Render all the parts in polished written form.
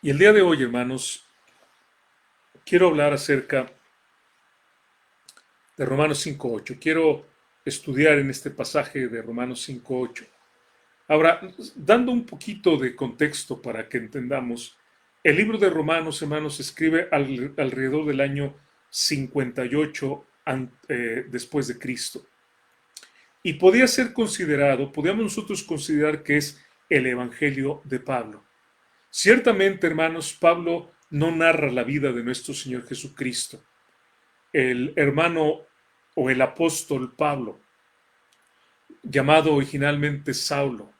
Y el día de hoy, hermanos, quiero hablar acerca de Romanos 5:8. Quiero estudiar en este pasaje de Romanos 5:8. Ahora, dando un poquito de contexto para que entendamos, el libro de Romanos, hermanos, se escribe alrededor del año 58 después de Cristo. Y podía ser considerado, podíamos nosotros considerar que es el Evangelio de Pablo. Ciertamente, hermanos, Pablo no narra la vida de nuestro Señor Jesucristo. El hermano o el apóstol Pablo, llamado originalmente Saulo,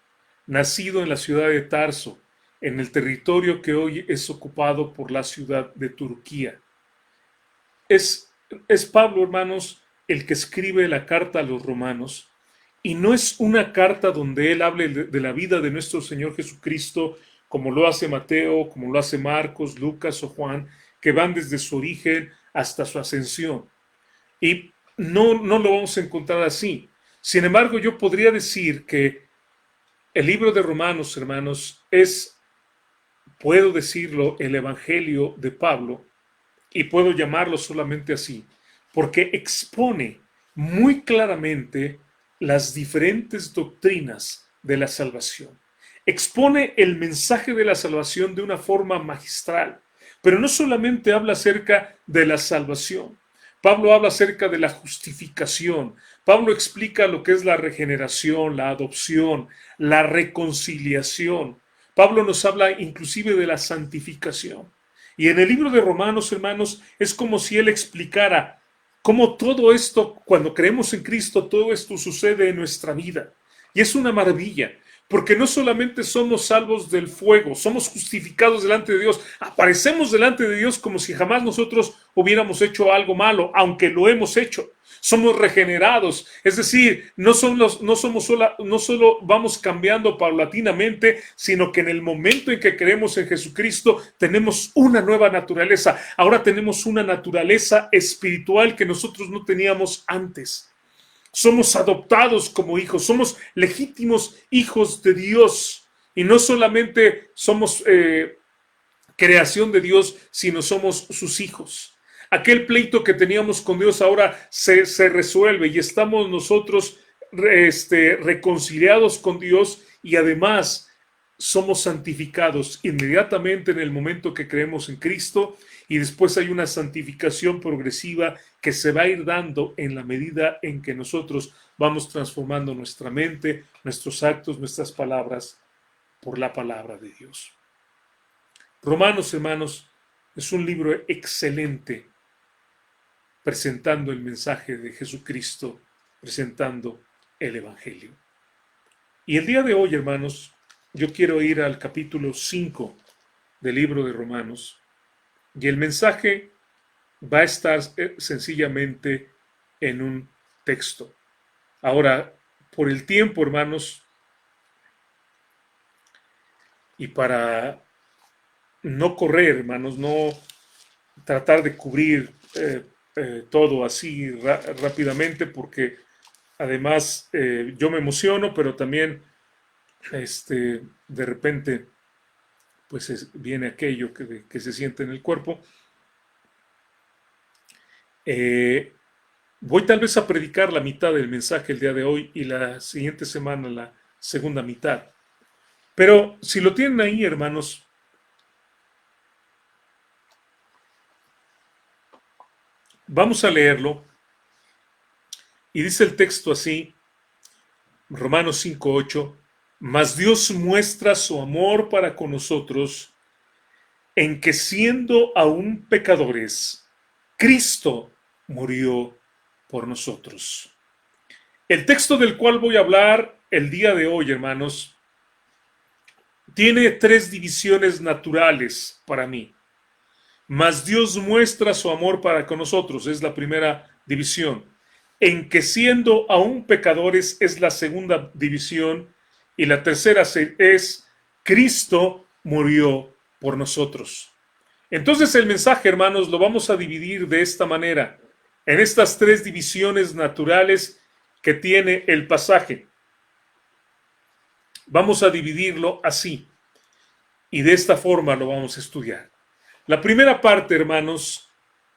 nacido en la ciudad de Tarso, en el territorio que hoy es ocupado por la ciudad de Turquía. Es Pablo, hermanos, el que escribe la carta a los romanos, y no es una carta donde él hable de la vida de nuestro Señor Jesucristo, como lo hace Mateo, como lo hace Marcos, Lucas o Juan, que van desde su origen hasta su ascensión. Y no lo vamos a encontrar así. Sin embargo, yo podría decir que el libro de Romanos, hermanos, puedo decirlo, el Evangelio de Pablo, y puedo llamarlo solamente así, porque expone muy claramente las diferentes doctrinas de la salvación. Expone el mensaje de la salvación de una forma magistral, pero no solamente habla acerca de la salvación. Pablo habla acerca de la justificación. Pablo explica lo que es la regeneración, la adopción, la reconciliación. Pablo nos habla inclusive de la santificación. Y en el libro de Romanos, hermanos, es como si él explicara cómo todo esto, cuando creemos en Cristo, todo esto sucede en nuestra vida. Y es una maravilla, porque no solamente somos salvos del fuego, somos justificados delante de Dios, aparecemos delante de Dios como si jamás nosotros hubiéramos hecho algo malo, aunque lo hemos hecho. Somos regenerados, es decir, no solo vamos cambiando paulatinamente, sino que en el momento en que creemos en Jesucristo tenemos una nueva naturaleza. Ahora tenemos una naturaleza espiritual que nosotros no teníamos antes. Somos adoptados como hijos, somos legítimos hijos de Dios. Y no solamente somos creación de Dios, sino somos sus hijos. Aquel pleito que teníamos con Dios ahora se resuelve y estamos nosotros reconciliados con Dios, y además somos santificados inmediatamente en el momento que creemos en Cristo, y después hay una santificación progresiva que se va a ir dando en la medida en que nosotros vamos transformando nuestra mente, nuestros actos, nuestras palabras por la palabra de Dios. Romanos, hermanos, es un libro excelente presentando el mensaje de Jesucristo, presentando el Evangelio. Y el día de hoy, hermanos, yo quiero ir al capítulo 5 del libro de Romanos, y el mensaje va a estar sencillamente en un texto. Ahora, por el tiempo, hermanos, y para no correr, hermanos, no tratar de cubrir todo así rápidamente, porque además yo me emociono, pero también de repente pues viene aquello que se siente en el cuerpo. Voy tal vez a predicar la mitad del mensaje el día de hoy y la siguiente semana la segunda mitad. Pero si lo tienen ahí, hermanos, vamos a leerlo. Y dice el texto así, Romanos 5:8, mas Dios muestra su amor para con nosotros en que siendo aún pecadores, Cristo murió por nosotros. El texto del cual voy a hablar el día de hoy, hermanos, tiene tres divisiones naturales para mí. Mas Dios muestra su amor para con nosotros, es la primera división. En que siendo aún pecadores es la segunda división. Y la tercera es Cristo murió por nosotros. Entonces el mensaje, hermanos, lo vamos a dividir de esta manera, en estas tres divisiones naturales que tiene el pasaje. Vamos a dividirlo así. Y de esta forma lo vamos a estudiar. La primera parte, hermanos,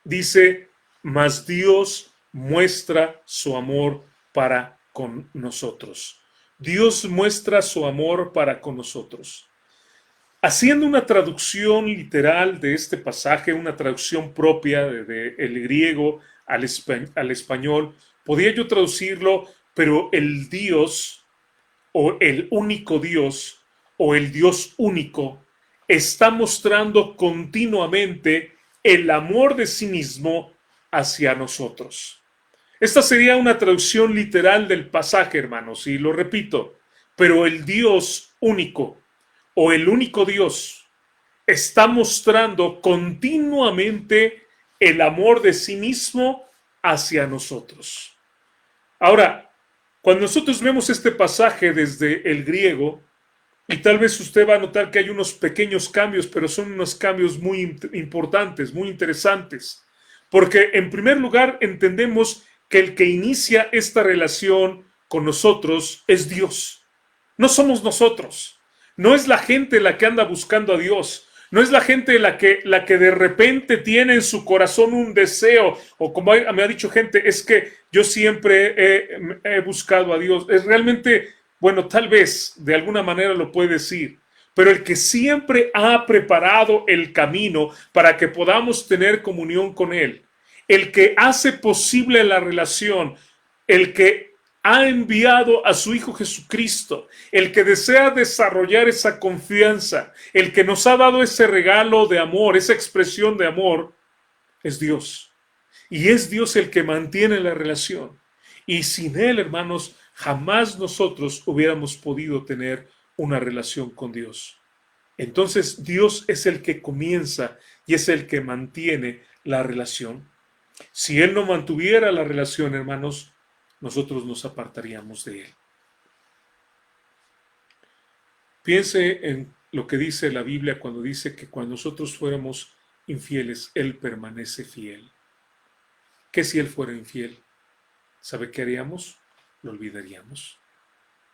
dice, mas Dios muestra su amor para con nosotros. Dios muestra su amor para con nosotros. Haciendo una traducción literal de este pasaje, una traducción propia del griego al español, podía yo traducirlo, pero el Dios o el único Dios o el Dios único está mostrando continuamente el amor de sí mismo hacia nosotros. Esta sería una traducción literal del pasaje, hermanos, y lo repito, pero el Dios único o el único Dios está mostrando continuamente el amor de sí mismo hacia nosotros. Ahora, cuando nosotros vemos este pasaje desde el griego, y tal vez usted va a notar que hay unos pequeños cambios, pero son unos cambios muy importantes, muy interesantes, porque en primer lugar entendemos que el que inicia esta relación con nosotros es Dios. No somos nosotros. No es la gente la que anda buscando a Dios. No es la gente la que de repente tiene en su corazón un deseo, o como me ha dicho gente, es que yo siempre he buscado a Dios. Es realmente, bueno, tal vez de alguna manera lo puede decir, pero el que siempre ha preparado el camino para que podamos tener comunión con Él, el que hace posible la relación, el que ha enviado a su Hijo Jesucristo, el que desea desarrollar esa confianza, el que nos ha dado ese regalo de amor, esa expresión de amor, es Dios. Y es Dios el que mantiene la relación. Y sin Él, hermanos, jamás nosotros hubiéramos podido tener una relación con Dios. Entonces, Dios es el que comienza y es el que mantiene la relación. Si Él no mantuviera la relación, hermanos, nosotros nos apartaríamos de Él. Piense en lo que dice la Biblia cuando dice que cuando nosotros fuéramos infieles, Él permanece fiel. ¿Qué si Él fuera infiel? ¿Sabe qué haríamos? Lo olvidaríamos.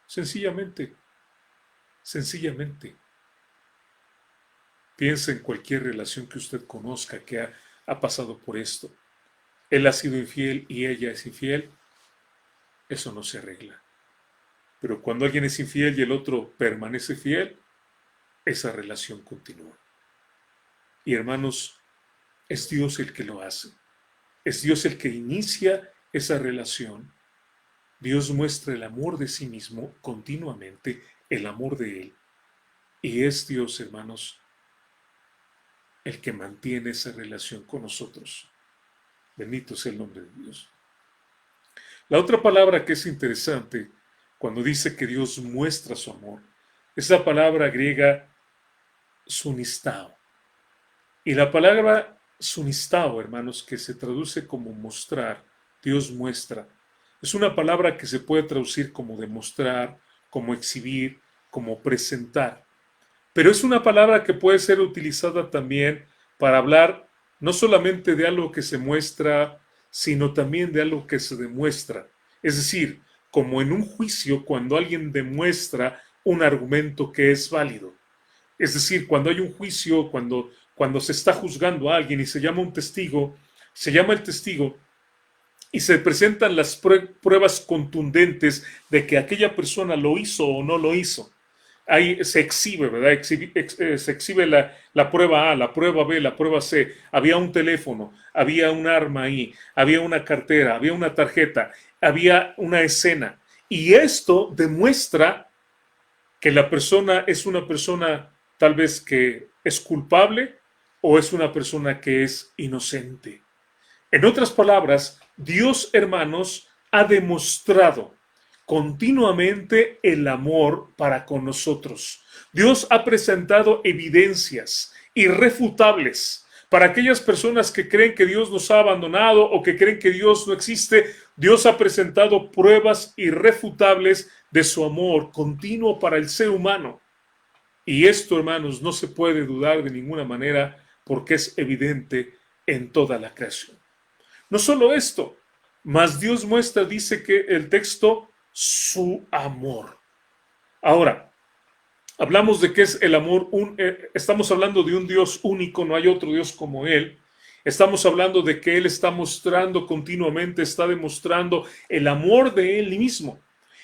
Sencillamente, sencillamente. Piense en cualquier relación que usted conozca que ha pasado por esto. Él ha sido infiel y ella es infiel. Eso no se arregla. Pero cuando alguien es infiel y el otro permanece fiel, esa relación continúa. Y hermanos, es Dios el que lo hace. Es Dios el que inicia esa relación. Dios muestra el amor de sí mismo continuamente, el amor de Él. Y es Dios, hermanos, el que mantiene esa relación con nosotros. Bendito sea el nombre de Dios. La otra palabra que es interesante cuando dice que Dios muestra su amor es la palabra griega sunistao. Y la palabra sunistao, hermanos, que se traduce como mostrar, Dios muestra, es una palabra que se puede traducir como demostrar, como exhibir, como presentar. Pero es una palabra que puede ser utilizada también para hablar no solamente de algo que se muestra, sino también de algo que se demuestra. Es decir, como en un juicio cuando alguien demuestra un argumento que es válido. Es decir, cuando hay un juicio, cuando se está juzgando a alguien y se llama un testigo, se llama el testigo y se presentan las pruebas contundentes de que aquella persona lo hizo o no lo hizo. Ahí se exhibe, ¿verdad? Se exhibe la prueba A, la prueba B, la prueba C. Había un teléfono, había un arma ahí, había una cartera, había una tarjeta, había una escena. Y esto demuestra que la persona es una persona tal vez que es culpable o es una persona que es inocente. En otras palabras, Dios, hermanos, ha demostrado continuamente el amor para con nosotros. Dios ha presentado evidencias irrefutables para aquellas personas que creen que Dios nos ha abandonado o que creen que Dios no existe. Dios ha presentado pruebas irrefutables de su amor continuo para el ser humano. Y esto, hermanos, no se puede dudar de ninguna manera porque es evidente en toda la creación. No solo esto, mas Dios muestra, dice que el texto, su amor. Ahora, Hablamos de qué es el amor, estamos hablando de un Dios único, no hay otro Dios como Él. Estamos hablando de que Él está mostrando continuamente, está demostrando el amor de Él mismo.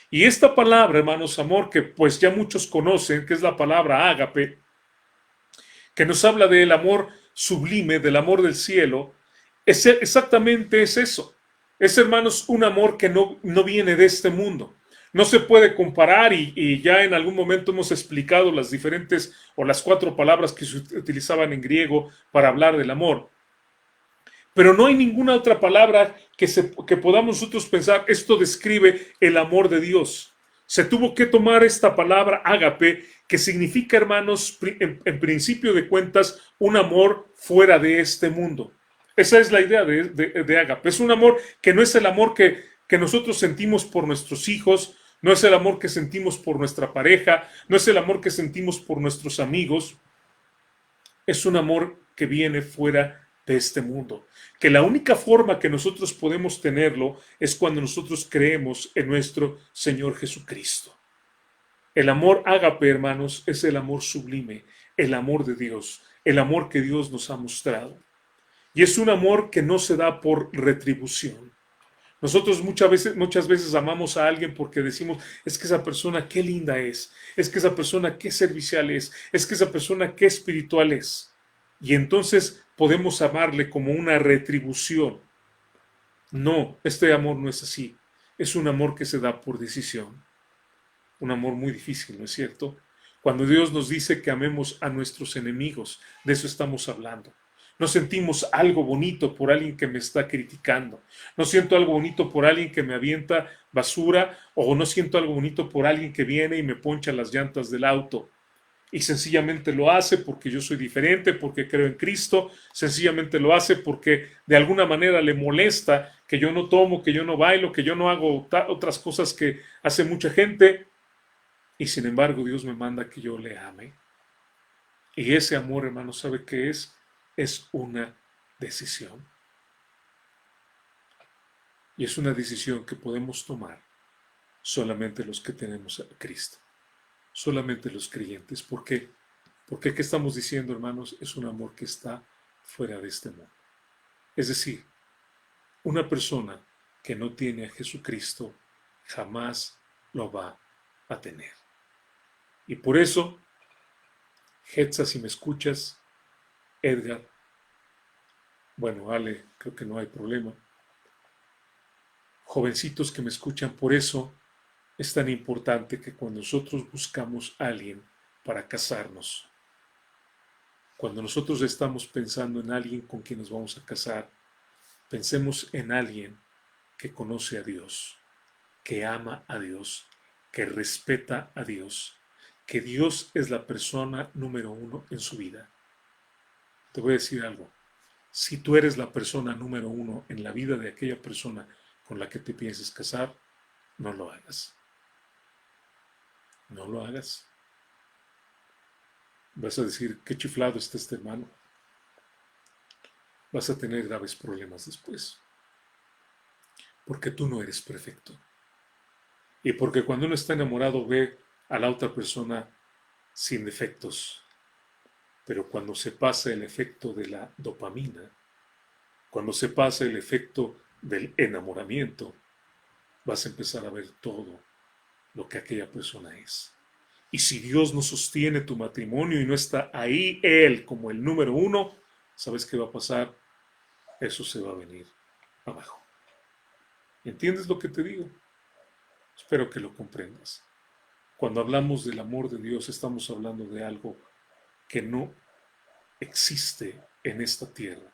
Y esta palabra, hermanos, amor, que pues ya muchos conocen, que es la palabra ágape, que nos habla del amor sublime, del amor del cielo, exactamente es eso. Es, hermanos, un amor que no viene de este mundo. No se puede comparar y ya en algún momento hemos explicado las diferentes o las 4 palabras que se utilizaban en griego para hablar del amor. Pero no hay ninguna otra palabra que podamos nosotros pensar, esto describe el amor de Dios. Se tuvo que tomar esta palabra ágape, que significa, hermanos, en principio de cuentas, un amor fuera de este mundo. Esa es la idea de ágape. Es un amor que no es el amor que nosotros sentimos por nuestros hijos, no es el amor que sentimos por nuestra pareja, no es el amor que sentimos por nuestros amigos. Es un amor que viene fuera de este mundo. Que la única forma que nosotros podemos tenerlo es cuando nosotros creemos en nuestro Señor Jesucristo. El amor ágape, hermanos, es el amor sublime, el amor de Dios, el amor que Dios nos ha mostrado. Y es un amor que no se da por retribución. Nosotros muchas veces amamos a alguien porque decimos, es que esa persona qué linda es que esa persona qué servicial es que esa persona qué espiritual es. Y entonces podemos amarle como una retribución. No, este amor no es así. Es un amor que se da por decisión. Un amor muy difícil, ¿no es cierto? Cuando Dios nos dice que amemos a nuestros enemigos, de eso estamos hablando. No sentimos algo bonito por alguien que me está criticando. No siento algo bonito por alguien que me avienta basura o no siento algo bonito por alguien que viene y me poncha las llantas del auto. Y sencillamente lo hace porque yo soy diferente, porque creo en Cristo, sencillamente lo hace porque de alguna manera le molesta que yo no tomo, que yo no bailo, que yo no hago otras cosas que hace mucha gente. Y sin embargo, Dios me manda que yo le ame. Y ese amor, hermano, ¿sabe qué es? Es una decisión. Y es una decisión que podemos tomar solamente los que tenemos a Cristo. Solamente los creyentes. ¿Por qué? Porque ¿qué estamos diciendo, hermanos? Es un amor que está fuera de este mundo. Es decir, una persona que no tiene a Jesucristo jamás lo va a tener. Y por eso, Hetza, si me escuchas, Edgar, bueno, Ale, creo que no hay problema. Jovencitos que me escuchan, por eso es tan importante que cuando nosotros buscamos a alguien para casarnos, cuando nosotros estamos pensando en alguien con quien nos vamos a casar, pensemos en alguien que conoce a Dios, que ama a Dios, que respeta a Dios, que Dios es la persona número 1 en su vida. Te voy a decir algo. Si tú eres la persona número 1 en la vida de aquella persona con la que te pienses casar, no lo hagas. No lo hagas. Vas a decir, qué chiflado está este hermano. Vas a tener graves problemas después. Porque tú no eres perfecto. Y porque cuando uno está enamorado ve a la otra persona sin defectos. Pero cuando se pasa el efecto de la dopamina, cuando se pasa el efecto del enamoramiento, vas a empezar a ver todo lo que aquella persona es. Y si Dios no sostiene tu matrimonio y no está ahí Él como el número 1, ¿sabes qué va a pasar? Eso se va a venir abajo. ¿Entiendes lo que te digo? Espero que lo comprendas. Cuando hablamos del amor de Dios, estamos hablando de algo que no existe en esta tierra,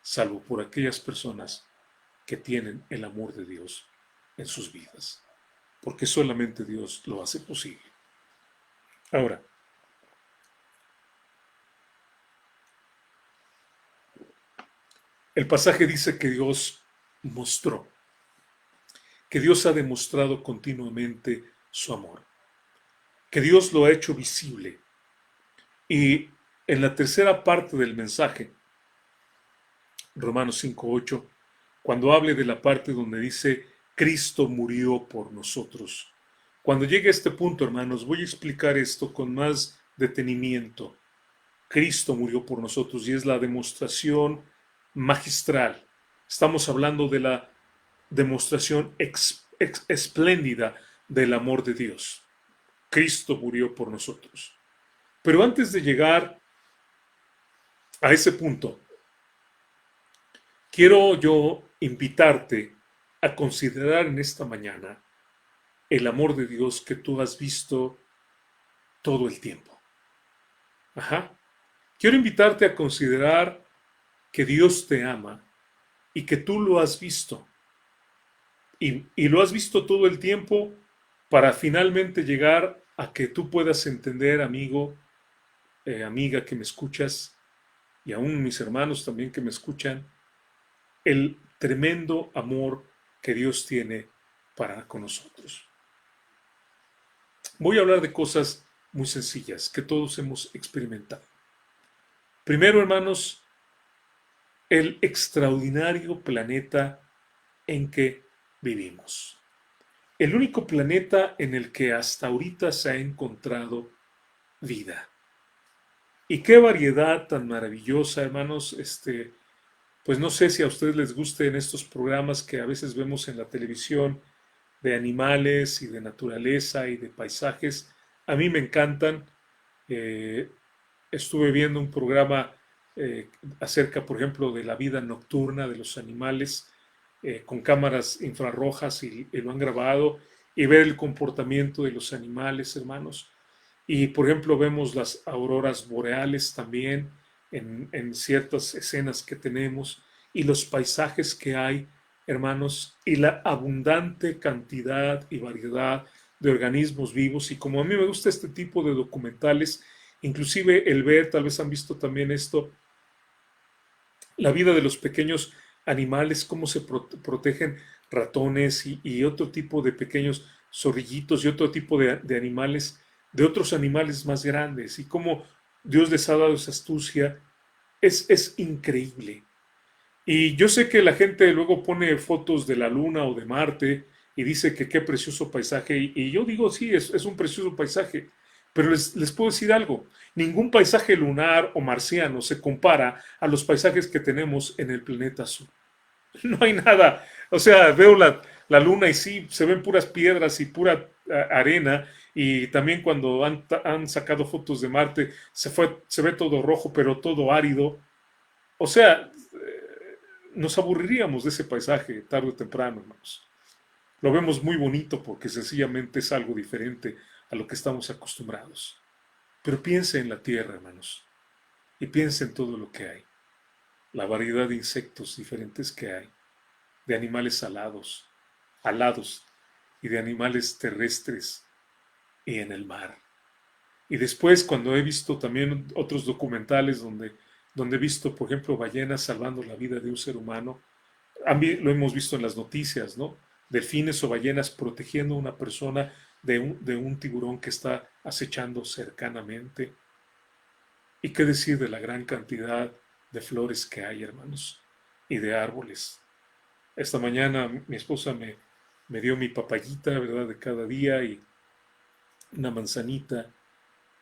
salvo por aquellas personas que tienen el amor de Dios en sus vidas, porque solamente Dios lo hace posible. Ahora, el pasaje dice que Dios mostró, que Dios ha demostrado continuamente su amor, que Dios lo ha hecho visible. Y en la tercera parte del mensaje, Romanos 5:8, cuando hable de la parte donde dice, Cristo murió por nosotros, Cuando llegue a este punto, hermanos, voy a explicar esto con más detenimiento. Cristo murió por nosotros y es la demostración magistral. Estamos hablando de la demostración espléndida del amor de Dios. Cristo murió por nosotros. Pero antes de llegar a ese punto, quiero yo invitarte a considerar en esta mañana el amor de Dios que tú has visto todo el tiempo. Ajá. Quiero invitarte a considerar que Dios te ama y que tú lo has visto. Y lo has visto todo el tiempo para finalmente llegar a que tú puedas entender, amigo, amiga que me escuchas, y aún mis hermanos también que me escuchan, el tremendo amor que Dios tiene para con nosotros. Voy a hablar de cosas muy sencillas que todos hemos experimentado. Primero, hermanos, el extraordinario planeta en que vivimos. El único planeta en el que hasta ahorita se ha encontrado vida. Y qué variedad tan maravillosa, hermanos. Pues no sé si a ustedes les gusten estos programas que a veces vemos en la televisión de animales y de naturaleza y de paisajes. A mí me encantan. Eh, Estuve viendo un programa acerca, por ejemplo, de la vida nocturna de los animales con cámaras infrarrojas y lo han grabado y ver el comportamiento de los animales, hermanos. Y, por ejemplo, vemos las auroras boreales también en ciertas escenas que tenemos y los paisajes que hay, hermanos, y la abundante cantidad y variedad de organismos vivos. Y como a mí me gusta este tipo de documentales, inclusive el ver, tal vez han visto también esto, la vida de los pequeños animales, cómo se protegen ratones y otro tipo de pequeños zorrillitos y otro tipo de animales, de otros animales más grandes, y cómo Dios les ha dado esa astucia, es increíble. Y yo sé que la gente luego pone fotos de la luna o de Marte y dice que qué precioso paisaje. Y yo digo, sí, es un precioso paisaje. Pero les puedo decir algo. Ningún paisaje lunar o marciano se compara a los paisajes que tenemos en el planeta azul. No hay nada. O sea, veo la luna y sí, se ven puras piedras y pura arena. Y también cuando han sacado fotos de Marte, se ve todo rojo, pero todo árido. O sea, nos aburriríamos de ese paisaje tarde o temprano, hermanos. Lo vemos muy bonito porque sencillamente es algo diferente a lo que estamos acostumbrados. Pero piense en la tierra, hermanos, y piense en todo lo que hay. La variedad de insectos diferentes que hay, de animales alados y de animales terrestres y en el mar. Y después, cuando he visto también otros documentales donde he visto, por ejemplo, ballenas salvando la vida de un ser humano, lo hemos visto en las noticias, ¿no? Delfines o ballenas protegiendo a una persona de un tiburón que está acechando cercanamente. ¿Y qué decir de la gran cantidad de flores que hay, hermanos? Y de árboles. Esta mañana mi esposa me dio mi papayita, ¿verdad? De cada día y una manzanita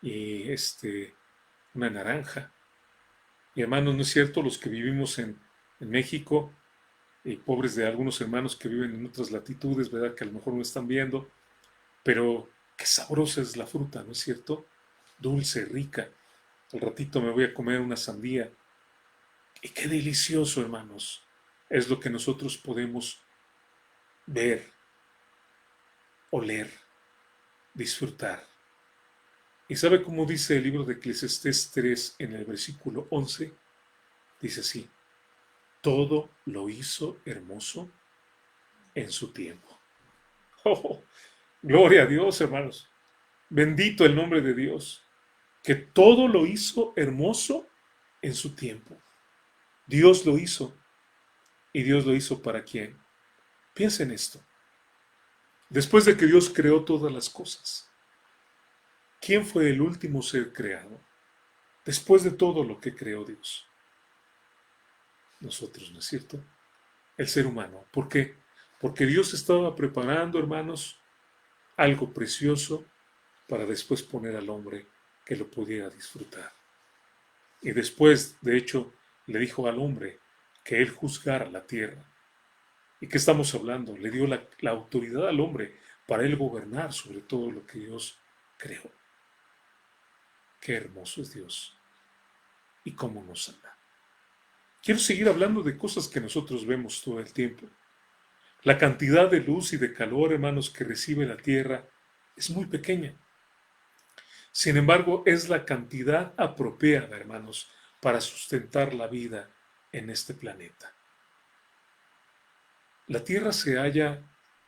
y una naranja. Y hermanos, ¿no es cierto? Los que vivimos en México, y pobres de algunos hermanos que viven en otras latitudes, ¿verdad? Que a lo mejor no están viendo, pero qué sabrosa es la fruta, ¿no es cierto? Dulce, rica. Al ratito me voy a comer una sandía. Y qué delicioso, hermanos, es lo que nosotros podemos ver, oler, disfrutar. ¿Y sabe cómo dice el libro de Eclesiastés 3 en el versículo 11? Dice así, todo lo hizo hermoso en su tiempo. Oh, gloria a Dios, hermanos. Bendito el nombre de Dios, que todo lo hizo hermoso en su tiempo. Dios lo hizo. ¿Y Dios lo hizo para quién? Piensa en esto. Después de que Dios creó todas las cosas, ¿quién fue el último ser creado? Después de todo lo que creó Dios. Nosotros, ¿no es cierto? El ser humano. ¿Por qué? Porque Dios estaba preparando, hermanos, algo precioso para después poner al hombre que lo pudiera disfrutar. Y después, de hecho, le dijo al hombre que él juzgara la tierra. ¿Y qué estamos hablando? Le dio la autoridad al hombre para él gobernar sobre todo lo que Dios creó. Qué hermoso es Dios y cómo nos ama. Quiero seguir hablando de cosas que nosotros vemos todo el tiempo. La cantidad de luz y de calor, hermanos, que recibe la tierra es muy pequeña. Sin embargo, es la cantidad apropiada, hermanos, para sustentar la vida en este planeta. La Tierra se halla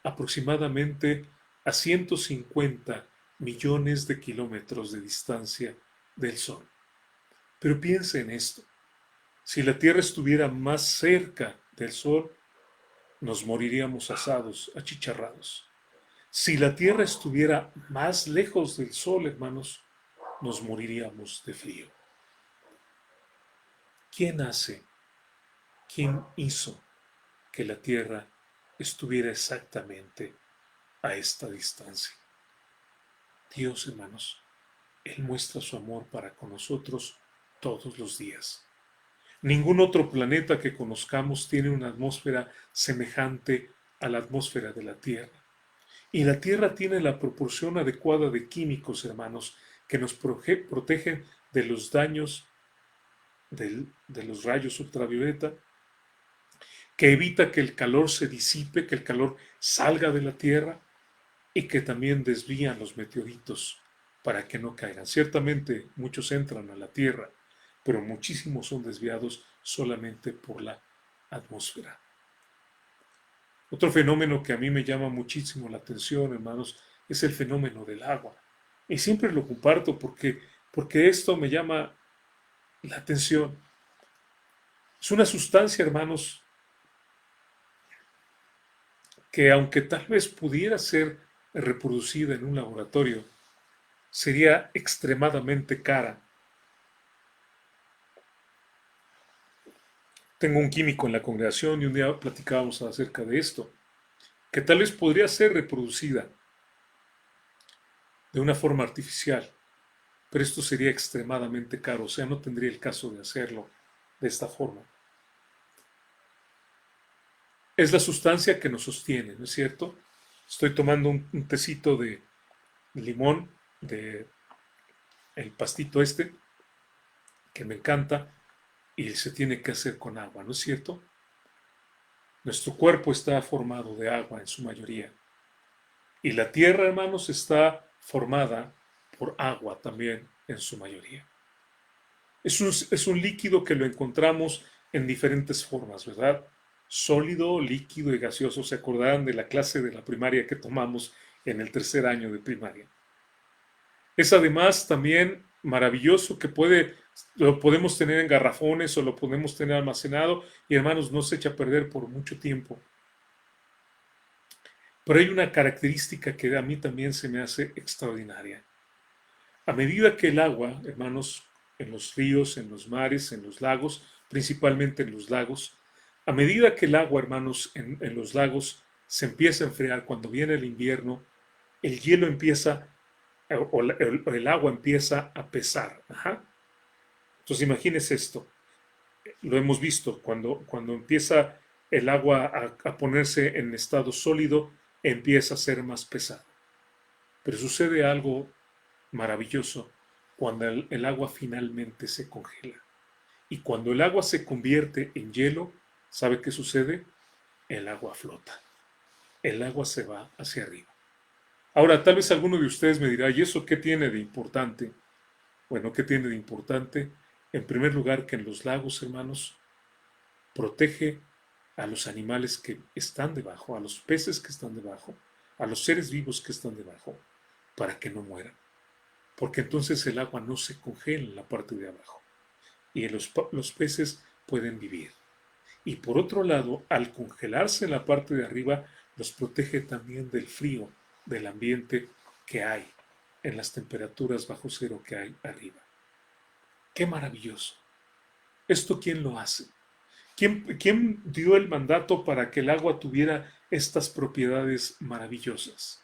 aproximadamente a 150 millones de kilómetros de distancia del Sol. Pero piensa en esto. Si la Tierra estuviera más cerca del Sol, nos moriríamos asados, achicharrados. Si la Tierra estuviera más lejos del Sol, hermanos, nos moriríamos de frío. ¿Quién hace? ¿Quién hizo que la Tierra estuviera exactamente a esta distancia? Dios, hermanos, Él muestra su amor para con nosotros todos los días. Ningún otro planeta que conozcamos tiene una atmósfera semejante a la atmósfera de la Tierra. Y la Tierra tiene la proporción adecuada de químicos, hermanos, que nos protegen de los daños de los rayos ultravioleta, que evita que el calor se disipe, que el calor salga de la Tierra y que también desvían los meteoritos para que no caigan. Ciertamente muchos entran a la Tierra, pero muchísimos son desviados solamente por la atmósfera. Otro fenómeno que a mí me llama muchísimo la atención, hermanos, es el fenómeno del agua. Y siempre lo comparto porque esto me llama la atención. Es una sustancia, hermanos, que aunque tal vez pudiera ser reproducida en un laboratorio, sería extremadamente cara. Tengo un químico en la congregación y un día platicábamos acerca de esto, que tal vez podría ser reproducida de una forma artificial, pero esto sería extremadamente caro, o sea, no tendría el caso de hacerlo de esta forma. Es la sustancia que nos sostiene, ¿no es cierto? Estoy tomando un tecito de limón, de el pastito este, que me encanta, y se tiene que hacer con agua, ¿no es cierto? Nuestro cuerpo está formado de agua en su mayoría. Y la tierra, hermanos, está formada por agua también en su mayoría. Es un líquido que lo encontramos en diferentes formas, ¿verdad? Sólido, líquido y gaseoso. ¿Se acordarán de la clase de la primaria que tomamos en el tercer año de primaria? Es además también maravilloso que lo podemos tener en garrafones o lo podemos tener almacenado y, hermanos, no se echa a perder por mucho tiempo. Pero hay una característica que a mí también se me hace extraordinaria. A medida que el agua, hermanos, en los ríos, en los mares, en los lagos, principalmente en los lagos, a medida que el agua, hermanos, en los lagos se empieza a enfriar, cuando viene el invierno, el hielo empieza, o el agua empieza a pesar. Ajá. Entonces imagínense esto, lo hemos visto, cuando empieza el agua a ponerse en estado sólido, empieza a ser más pesado. Pero sucede algo maravilloso cuando el agua finalmente se congela. Y cuando el agua se convierte en hielo, ¿sabe qué sucede? El agua flota. El agua se va hacia arriba. Ahora, tal vez alguno de ustedes me dirá, ¿y eso qué tiene de importante? Bueno, ¿qué tiene de importante? En primer lugar, que en los lagos, hermanos, protege a los animales que están debajo, a los peces que están debajo, a los seres vivos que están debajo, para que no mueran. Porque entonces el agua no se congela en la parte de abajo y los peces pueden vivir. Y por otro lado, al congelarse en la parte de arriba, los protege también del frío del ambiente que hay en las temperaturas bajo cero que hay arriba. ¡Qué maravilloso! ¿Esto quién lo hace? ¿Quién dio el mandato para que el agua tuviera estas propiedades maravillosas?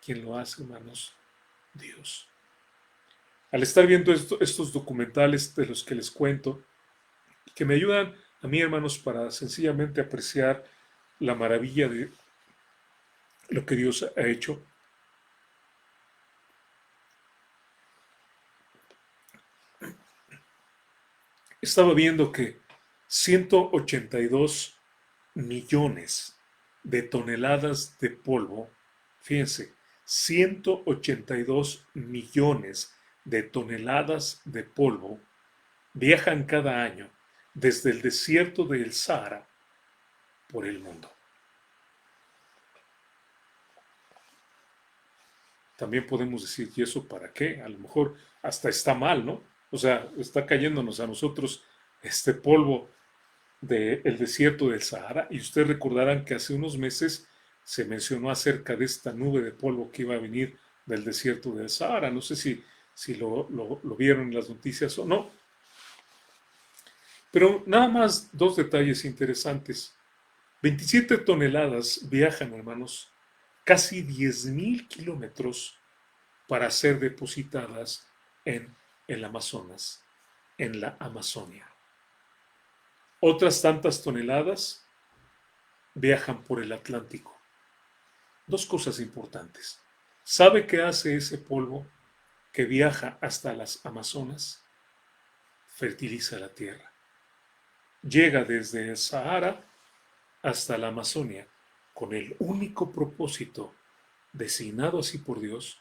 ¿Quién lo hace, hermanos? Dios. Al estar viendo estos documentales de los que les cuento, que me ayudan a mí, hermanos, para sencillamente apreciar la maravilla de lo que Dios ha hecho, estaba viendo que 182 millones de toneladas de polvo, fíjense, 182 millones de toneladas de polvo viajan cada año desde el desierto del Sahara por el mundo. También podemos decir, ¿y eso para qué? A lo mejor hasta está mal, ¿no? O sea, está cayéndonos a nosotros este polvo del desierto del Sahara. Y ustedes recordarán que hace unos meses se mencionó acerca de esta nube de polvo que iba a venir del desierto del Sahara. No sé si lo vieron en las noticias o no. Pero nada más dos detalles interesantes. 27 toneladas viajan, hermanos, casi 10.000 kilómetros para ser depositadas en el Amazonas, en la Amazonia. Otras tantas toneladas viajan por el Atlántico. Dos cosas importantes. ¿Sabe qué hace ese polvo que viaja hasta las Amazonas? Fertiliza la tierra. Llega desde el Sahara hasta la Amazonia con el único propósito, designado así por Dios,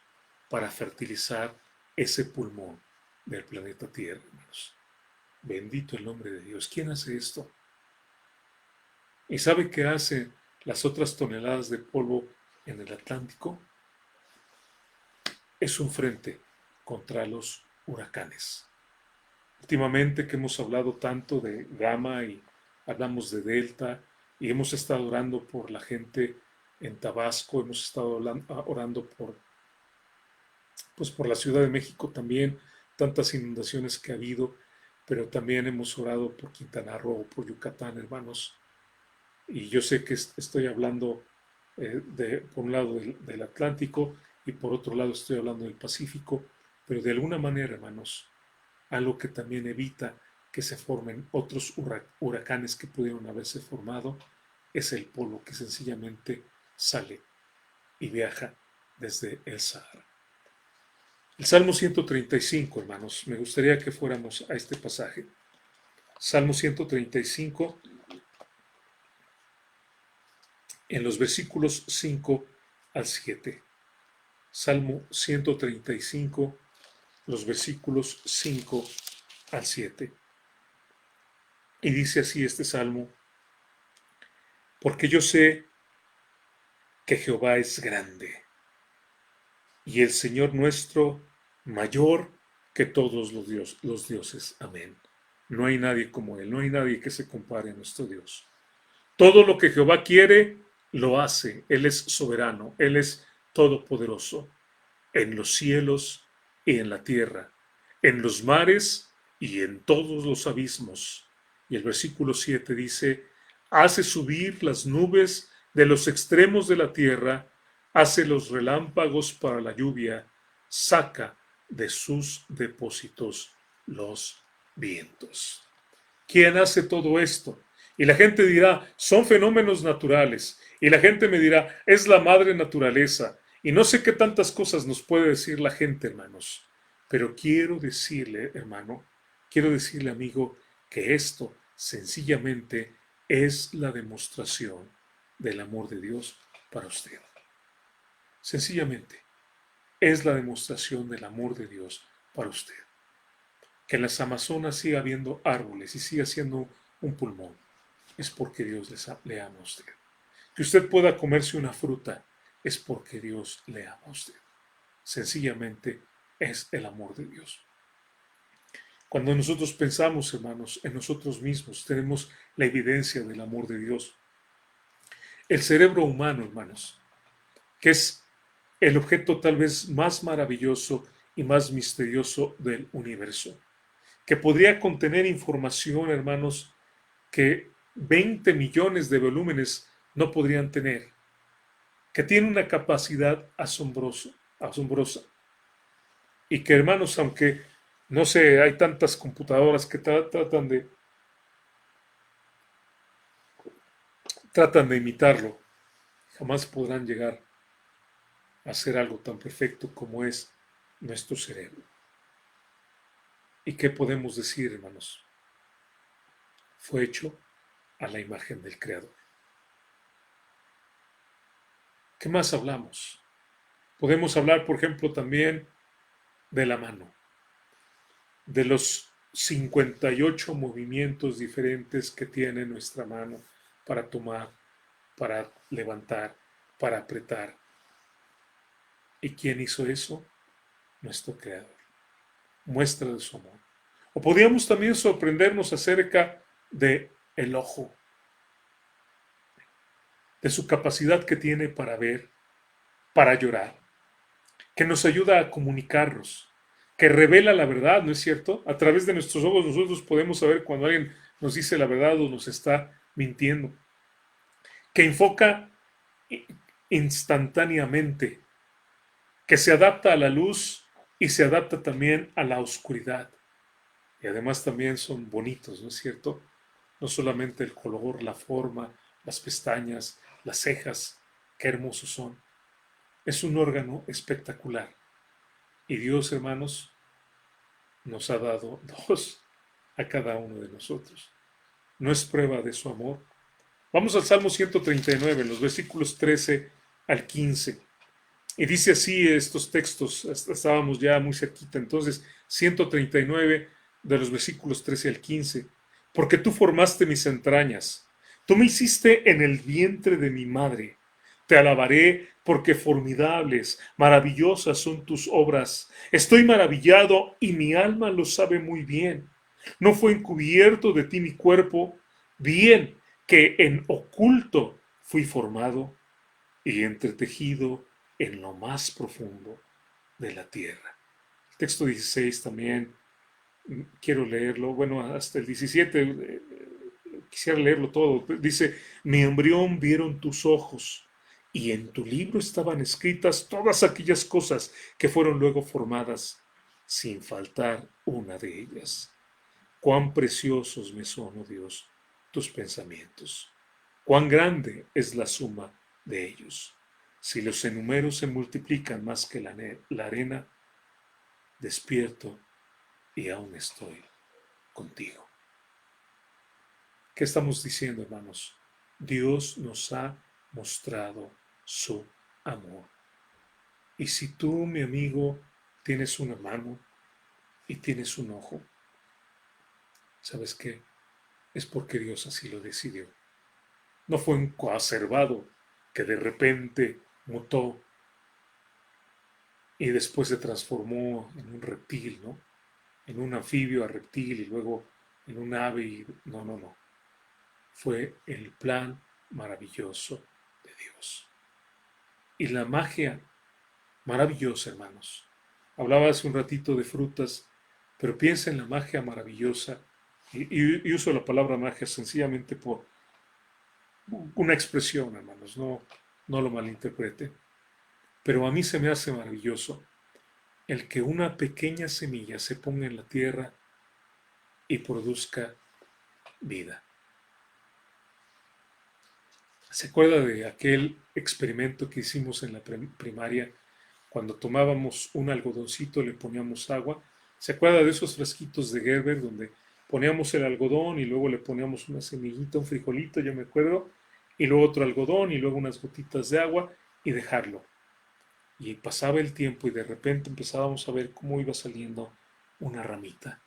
para fertilizar ese pulmón del planeta Tierra, hermanos. Bendito el nombre de Dios. ¿Quién hace esto? ¿Y sabe qué hace las otras toneladas de polvo en el Atlántico? Es un frente contra los huracanes. Últimamente que hemos hablado tanto de Gama y hablamos de Delta y hemos estado orando por la gente en Tabasco, hemos estado orando por la Ciudad de México también, tantas inundaciones que ha habido, pero también hemos orado por Quintana Roo, por Yucatán, hermanos. Y yo sé que estoy hablando por un lado del Atlántico y por otro lado estoy hablando del Pacífico, pero de alguna manera, hermanos, algo que también evita que se formen otros huracanes que pudieron haberse formado es el polvo que sencillamente sale y viaja desde el Sahara. El Salmo 135, hermanos, me gustaría que fuéramos a este pasaje. Salmo 135, en los versículos 5 al 7. Salmo 135, los versículos 5 al 7. Y dice así este salmo: porque yo sé que Jehová es grande y el Señor nuestro mayor que todos los dioses. Amén. No hay nadie como Él, no hay nadie que se compare a nuestro Dios. Todo lo que Jehová quiere, lo hace. Él es soberano, Él es todopoderoso, en los cielos y en la tierra, en los mares y en todos los abismos. Y el versículo 7 dice: hace subir las nubes de los extremos de la tierra, hace los relámpagos para la lluvia, saca de sus depósitos los vientos. ¿Quién hace todo esto? Y la gente dirá, son fenómenos naturales. Y la gente me dirá, es la madre naturaleza. Y no sé qué tantas cosas nos puede decir la gente, hermanos. Pero quiero decirle, hermano, quiero decirle, amigo, que esto sencillamente es la demostración del amor de Dios para usted. Sencillamente, es la demostración del amor de Dios para usted. Que en las Amazonas siga habiendo árboles y siga siendo un pulmón, es porque Dios le ama a usted. Que usted pueda comerse una fruta, es porque Dios le ama a usted. Sencillamente es el amor de Dios. Cuando nosotros pensamos, hermanos, en nosotros mismos, tenemos la evidencia del amor de Dios. El cerebro humano, hermanos, que es el objeto tal vez más maravilloso y más misterioso del universo, que podría contener información, hermanos, que 20 millones de volúmenes no podrían tener, que tiene una capacidad asombrosa. Y que, hermanos, aunque, no sé, hay tantas computadoras que tratan de imitarlo, jamás podrán llegar a ser algo tan perfecto como es nuestro cerebro. ¿Y qué podemos decir, hermanos? Fue hecho a la imagen del Creador. ¿Qué más hablamos? Podemos hablar, por ejemplo, también de la mano, de los 58 movimientos diferentes que tiene nuestra mano para tomar, para levantar, para apretar. ¿Y quién hizo eso? Nuestro Creador. Muestra de su amor. O podríamos también sorprendernos acerca de el ojo, de su capacidad que tiene para ver, para llorar, que nos ayuda a comunicarnos, que revela la verdad, ¿no es cierto? A través de nuestros ojos nosotros podemos saber cuando alguien nos dice la verdad o nos está mintiendo, que enfoca instantáneamente, que se adapta a la luz y se adapta también a la oscuridad. Y además también son bonitos, ¿no es cierto? No solamente el color, la forma, las pestañas, las cejas, qué hermosos son. Es un órgano espectacular. Y Dios, hermanos, nos ha dado dos a cada uno de nosotros. ¿No es prueba de su amor? Vamos al Salmo 139, los versículos 13 al 15. Y dice así estos textos, estábamos ya muy cerquita, entonces 139 de los versículos 13 al 15. Porque tú formaste mis entrañas, tú me hiciste en el vientre de mi madre. Te alabaré porque formidables, maravillosas son tus obras. Estoy maravillado y mi alma lo sabe muy bien. No fue encubierto de ti mi cuerpo, bien que en oculto fui formado y entretejido en lo más profundo de la tierra. El texto 16 también quiero leerlo, bueno, hasta el 17, quisiera leerlo todo. Dice, mi embrión vieron tus ojos y en tu libro estaban escritas todas aquellas cosas que fueron luego formadas, sin faltar una de ellas. Cuán preciosos me son, oh Dios, tus pensamientos. Cuán grande es la suma de ellos. Si los enumero se multiplican más que la arena, despierto y aún estoy contigo. ¿Qué estamos diciendo, hermanos? Dios nos ha mostrado su amor. Y si tú, mi amigo, tienes una mano y tienes un ojo, ¿sabes qué? Es porque Dios así lo decidió. No fue un coacervado que de repente mutó y después se transformó en un reptil, ¿no? En un anfibio a reptil y luego en un ave. No, no, no. Fue el plan maravilloso de Dios. Y la magia maravillosa, hermanos. Hablaba hace un ratito de frutas, pero piensa en la magia maravillosa. Y uso la palabra magia sencillamente por una expresión, hermanos. No, no lo malinterprete. Pero a mí se me hace maravilloso el que una pequeña semilla se ponga en la tierra y produzca vida. ¿Se acuerda de aquel experimento que hicimos en la primaria cuando tomábamos un algodoncito, le poníamos agua? ¿Se acuerda de esos frasquitos de Gerber donde poníamos el algodón y luego le poníamos una semillita, un frijolito, yo me acuerdo, y luego otro algodón y luego unas gotitas de agua y dejarlo? Y pasaba el tiempo y de repente empezábamos a ver cómo iba saliendo una ramita.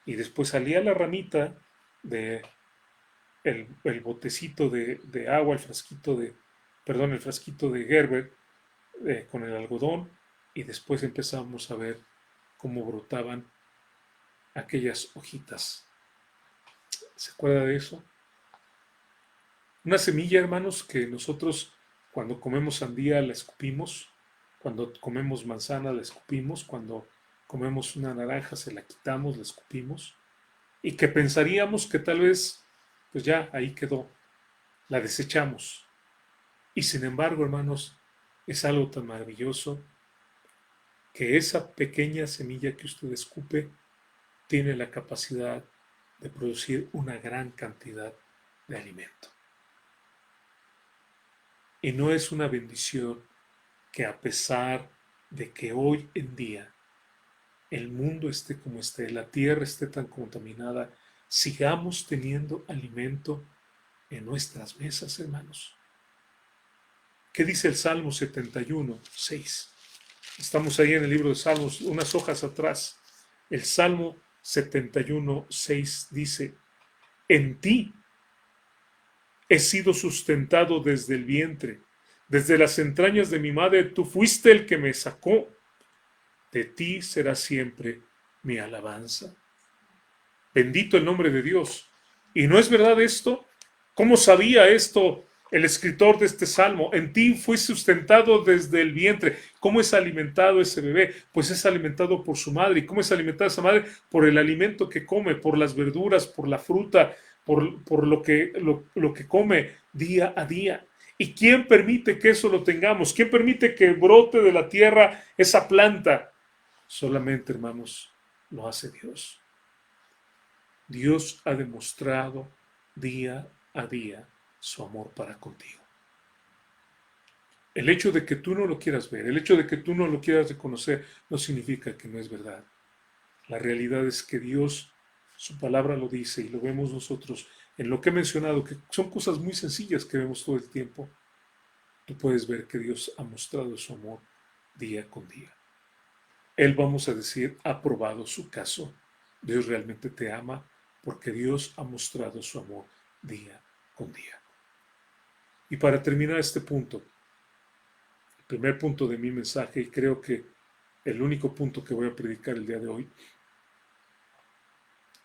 Y después salía la ramita de el botecito de agua, el frasquito de Gerber con el algodón, y después empezamos a ver cómo brotaban aquellas hojitas. ¿Se acuerda de eso? Una semilla, hermanos, que nosotros cuando comemos sandía la escupimos, cuando comemos manzana la escupimos, cuando comemos una naranja se la quitamos, la escupimos, y que pensaríamos que tal vez, pues ya, ahí quedó, la desechamos. Y sin embargo, hermanos, Es algo tan maravilloso que esa pequeña semilla que usted escupe tiene la capacidad de producir una gran cantidad de alimento. Y no es una bendición que a pesar de que hoy en día el mundo esté como esté, la tierra esté tan contaminada, sigamos teniendo alimento en nuestras mesas, hermanos. ¿Qué dice el Salmo 71, 6? Estamos ahí en el libro de Salmos, unas hojas atrás. El Salmo 71, 6 dice: en ti he sido sustentado desde el vientre, desde las entrañas de mi madre, tú fuiste el que me sacó. De ti será siempre mi alabanza. Bendito el nombre de Dios. ¿Y no es verdad esto? ¿Cómo sabía esto el escritor de este salmo? En ti fue sustentado desde el vientre. ¿Cómo es alimentado ese bebé? Pues es alimentado por su madre. ¿Y cómo es alimentada esa madre? Por el alimento que come, por las verduras, por la fruta, por lo que come día a día. ¿Y quién permite que eso lo tengamos? ¿Quién permite que brote de la tierra esa planta? Solamente, hermanos, lo hace Dios. Dios ha demostrado día a día su amor para contigo. El hecho de que tú no lo quieras ver, el hecho de que tú no lo quieras reconocer, no significa que no es verdad. La realidad es que Dios, su palabra lo dice y lo vemos nosotros en lo que he mencionado, que son cosas muy sencillas que vemos todo el tiempo. Tú puedes ver que Dios ha mostrado su amor día con día. Él, vamos a decir, ha probado su caso. Dios realmente te ama porque Dios ha mostrado su amor día con día. Y para terminar este punto, el primer punto de mi mensaje, y creo que el único punto que voy a predicar el día de hoy,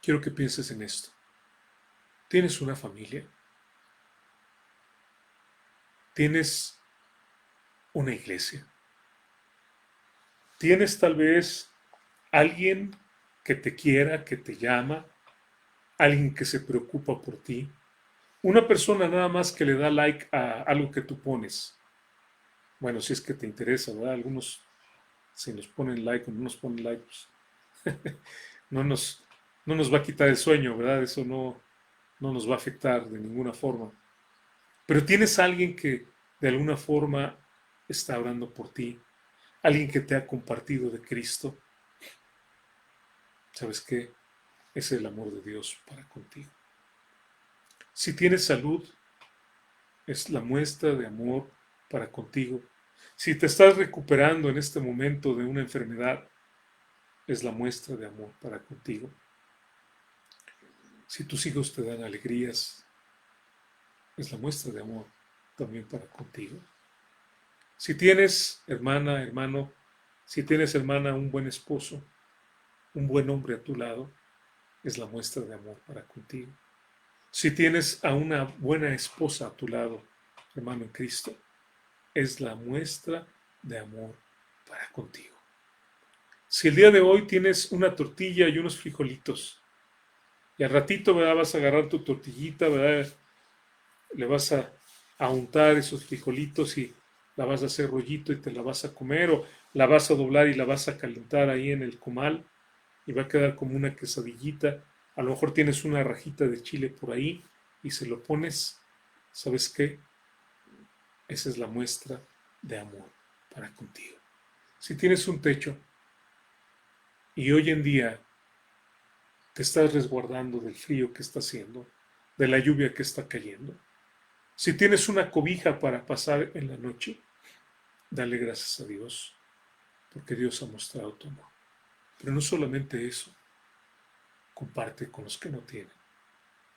quiero que pienses en esto. ¿Tienes una familia? ¿Tienes una iglesia? ¿Tienes tal vez alguien que te quiera, que te llama, alguien que se preocupa por ti? Una persona nada más que le da like a algo que tú pones. Bueno, si es que te interesa, ¿verdad? Algunos, si nos ponen like o no nos ponen like, pues, no nos, no nos va a quitar el sueño, ¿verdad? Eso no nos va a afectar de ninguna forma. Pero tienes a alguien que de alguna forma está orando por ti, alguien que te ha compartido de Cristo. ¿Sabes qué? Es el amor de Dios para contigo. Si tienes salud, es la muestra de amor para contigo. Si te estás recuperando en este momento de una enfermedad, es la muestra de amor para contigo. Si tus hijos te dan alegrías, es la muestra de amor también para contigo. Si tienes, hermana, hermano, si tienes, hermana, un buen esposo, un buen hombre a tu lado, es la muestra de amor para contigo. Si tienes a una buena esposa a tu lado, hermano en Cristo, es la muestra de amor para contigo. Si el día de hoy tienes una tortilla y unos frijolitos, y al ratito, ¿verdad? Vas a agarrar tu tortillita, ¿verdad? Le vas a untar esos frijolitos y la vas a hacer rollito y te la vas a comer, o la vas a doblar y la vas a calentar ahí en el comal y va a quedar como una quesadillita. A lo mejor tienes una rajita de chile por ahí y se lo pones. ¿Sabes qué? Esa es la muestra de amor para contigo. Si tienes un techo y hoy en día te estás resguardando del frío que está haciendo, de la lluvia que está cayendo, si tienes una cobija para pasar en la noche, dale gracias a Dios, porque Dios ha mostrado tu amor. Pero no solamente eso, comparte con los que no tienen.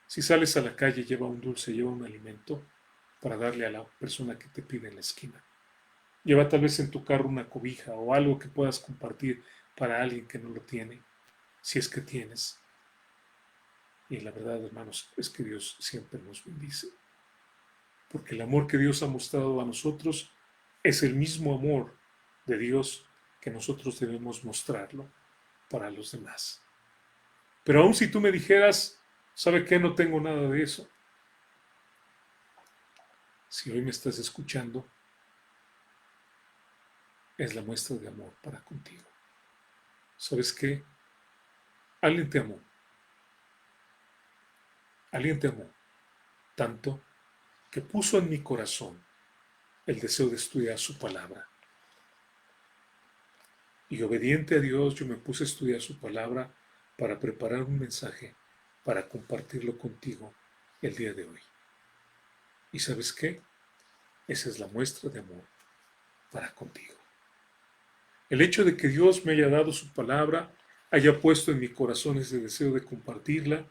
Si sales a la calle, lleva un dulce, lleva un alimento para darle a la persona que te pide en la esquina. Lleva tal vez en tu carro una cobija o algo que puedas compartir para alguien que no lo tiene, si es que tienes. Y la verdad, hermanos, es que Dios siempre nos bendice. Porque el amor que Dios ha mostrado a nosotros es el mismo amor de Dios que nosotros debemos mostrarlo para los demás. Pero aun si tú me dijeras, ¿sabe qué? No tengo nada de eso. Si hoy me estás escuchando, es la muestra de amor para contigo. ¿Sabes qué? Alguien te amó. Alguien te amó tanto que puso en mi corazón el deseo de estudiar su palabra. Y obediente a Dios, yo me puse a estudiar su palabra para preparar un mensaje para compartirlo contigo el día de hoy. ¿Y sabes qué? Esa es la muestra de amor para contigo. El hecho de que Dios me haya dado su palabra, haya puesto en mi corazón ese deseo de compartirla,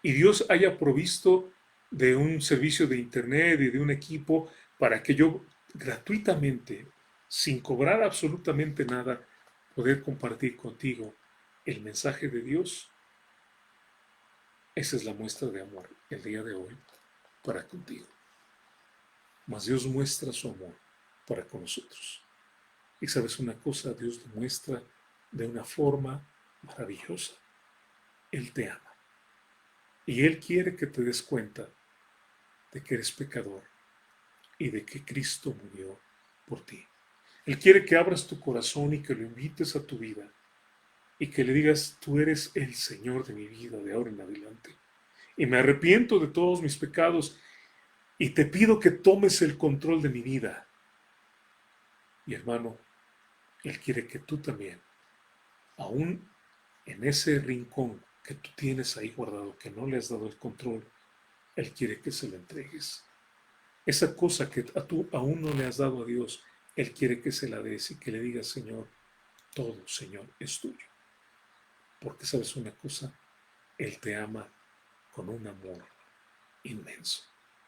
y Dios haya provisto de un servicio de internet y de un equipo para que yo gratuitamente, sin cobrar absolutamente nada, poder compartir contigo el mensaje de Dios. Esa es la muestra de amor el día de hoy para contigo. Mas Dios muestra su amor para con nosotros. Y sabes una cosa, Dios lo muestra de una forma maravillosa. Él te ama. Y Él quiere que te des cuenta de que eres pecador y de que Cristo murió por ti. Él quiere que abras tu corazón y que lo invites a tu vida y que le digas, tú eres el Señor de mi vida de ahora en adelante. Y me arrepiento de todos mis pecados y te pido que tomes el control de mi vida. Y hermano, Él quiere que tú también, aún en ese rincón que tú tienes ahí guardado, que no le has dado el control, Él quiere que se lo entregues. Esa cosa que tú aún no le has dado a Dios, Él quiere que se la des y que le digas, Señor, todo, Señor, es tuyo. Porque sabes una cosa, Él te ama con un amor inmenso.